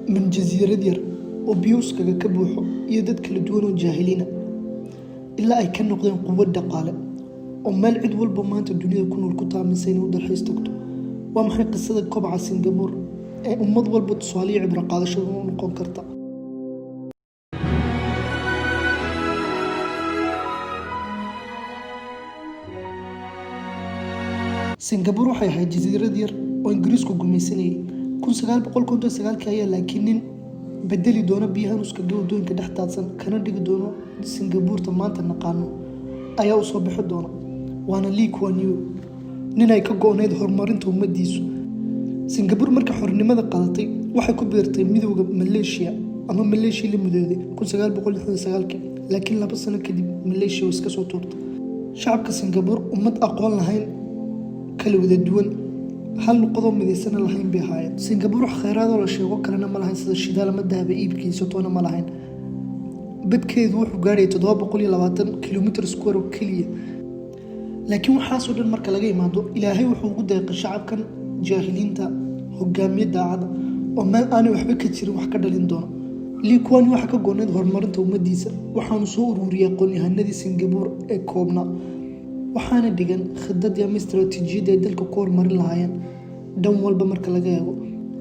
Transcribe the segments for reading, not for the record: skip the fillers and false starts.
من جزيرة ير وبيوس كبوحو يدد كلا دوان وجاهلين إلا أي كان نقدين قوة دقالة وما العد والبمانت الدنيا كونوا الكتاب من سين ودر حيستكتو ومحي قصة كوبعة سنغابور أمد والبط صالي عبر قادة شغلون نقوم كرتا سنغابور waxay ahayd jasiirad yar oo Ingiriisku gumaysanayay 1959 laakiin bedeli doona biyaha nuska wadooyinka dhex taadsan kana dhigi doono Singapore maanta naqaano ayaa u soo bixi doona waana Lee Kuan Yew nin ay ka go'oneyd horumarinta ummadiisu Singapore marka xornimada qaadatay waxay ku biirtay midowga Malaysia ama Malaysia la midowday 1969 laakiin 2 sano kadib Malaysia iska soo tuurtay shacabka Singapore ummad aqoon lahayn kala wada duwan hal qodob midaysan lahayn bay ahaayeen Singapore khayraad oo la sheego kalena ma lahayn sida shidaal ama dahab iibkiisa toona ma lahayn badkeedu wuxuu gaaray 720 kilomitir square oo kaliya laakiin waxa soo dhan marka laga imaado Ilaahay wuxuu ugu deeqay shacabkan jaahiliinta hogaamiyada daacada oo ma aan waxba ka jirin wax ka dhalin doono Lee Kuan Yew waxa ka gooneed horumarinta ummadiisa waxaanu soo ururiyay aqoon-yahanadii Singapore ee koobna waxaana dhigan khidad iyo istiraatiijiyad ay dalka ku horumarin lahaayeen dhan walba marka laga eego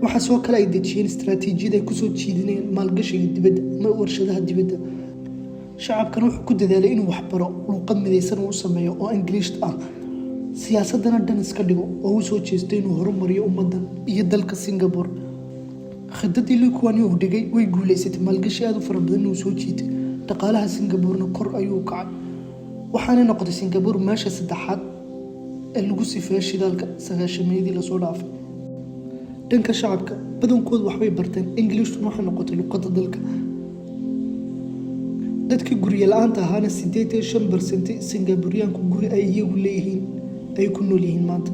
waxa soo kale ay dejiyeen istiraatiijiyad ay ku soo jiidinayeen maalgashiga dibadda ama warshadaha dibadda shacabkan wuxuu ku dadaalay inuu wax baro luqad midaysan uu sameeyo oo English ah siyaasadana dhan iska dhigo oo uu soo jeestay inuu horumariyo ummadan iyo dalka Singapore khidadii Lee Kuan Yew dhigay way guuleysatay maalgashi aad u fara badan uu soo jiitay dhaqaalaha Singapore kor ayuu kacay waxaana noqotay Singapore meesha saddexaad ee lagu sifeeyay shidaalka 900 la soo dhaafay dhanka shacabka badankoodu waxbay barteen English waxay noqotay luqadda dalka dadkii guriga la'aanta ahaana 85% Singaporeanku guri ay iyagu leeyihiin ay ku nool yihiin maanta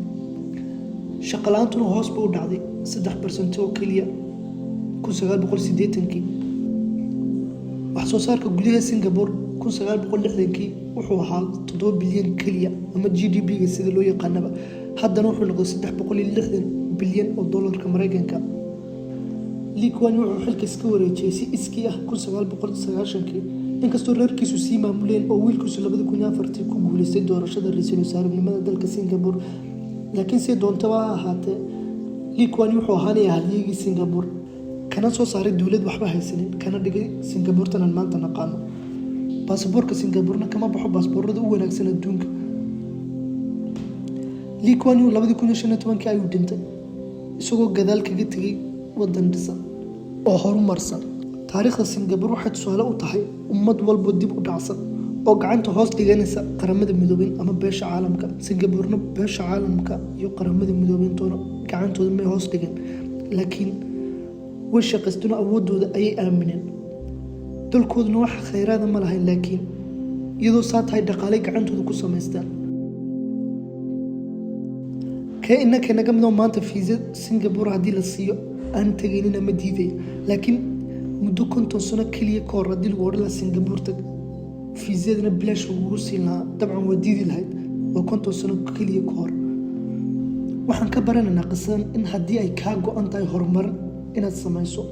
shaqo la'aantuna hoos buu u dhacday 3% oo kaliya 1980kii wax soo saarka gudaha Singapore 1960kii wuxuu ahaa 7 bilyan kaliya ama GDP-ga sida loo yaqaanaba haddana wuxuu noqday 360 bilyan oo dollarka Mareykanka Lee Kuan Yew wuxuu xilka iska wareejiyay si iskii ah 1990kii inkastoo reerkiisu sii maamuleen oo wiilkiisu 2004 ku guuleystay doorashada ra'iisul wasaarenimada dalka Singapore laakiin si doontaba ha ahaatee Lee Kuan Yew wuxuu ahaanay halyeygi Singapore kana soo saaray dawlad waxba haysanin kana dhigay Singapore tan maanta naqaano baasaboorka Singapore kama baxo baasaboorada ugu wanaagsan adduunka Lee Kuan Yew 2015 ayuu dhintay isagoo gadaal kaga tagay wadan dhisan oo horumarsan taariikhda Singapore waxay tusaale u tahay ummad walba dib u dhacsan oo gacanta hoos dhiganaysa qaramada midoobay ama beesha caalamka Singapore beesha caalamka iyo qaramada midoobay toona gacantooda ma hoos dhigan laakiin way shaqaystuna awoodooda ay aamineen dalkooduna wax khayraad ma lahayn laakiin iyadoo saatahay dhaqaale gacantooda ku sameystaan كأنك نجم نوم مانت في سنغافورة هدي للصيو أنت جينا مديدة لكن مدو كنت صنع كلية كور هدي الورلا سنغافورة في زيادنا بلاش وروسينا طبعا وديدي الهيد وكنت صنع كلية كور وحن كبرنا ناقصان إن هدي أي كاغو أنت هرمر إن السمايسو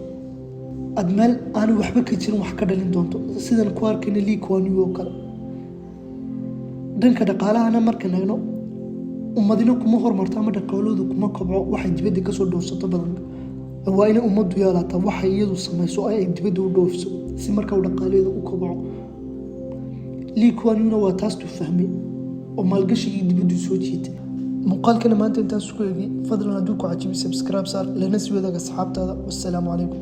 أدمال أنا وحبة كتير وحكر لين دونتو سيدنا كوار كنا لي Kuan Yew وكلا دنك دقالة أنا مركنا هنا ummadina kuma hormarta ama dhaqaaloodu kuma kobco waxay dibadda ka soo dhoofsato badan waa in ummadu yeelato waxa iyadu samayso ay dibadda u dhoofso si marka uu dhaqaaleedu u kobco Lee Kuan Yew waa taas tu fahmay oo maalgashiga dibadda soo jiitay muuqaalkana maanta intaas ku eegi fadlan haduu ku cajibi subscribe saar lana sii wadaaga asxaabtaada wasalaamu calaykum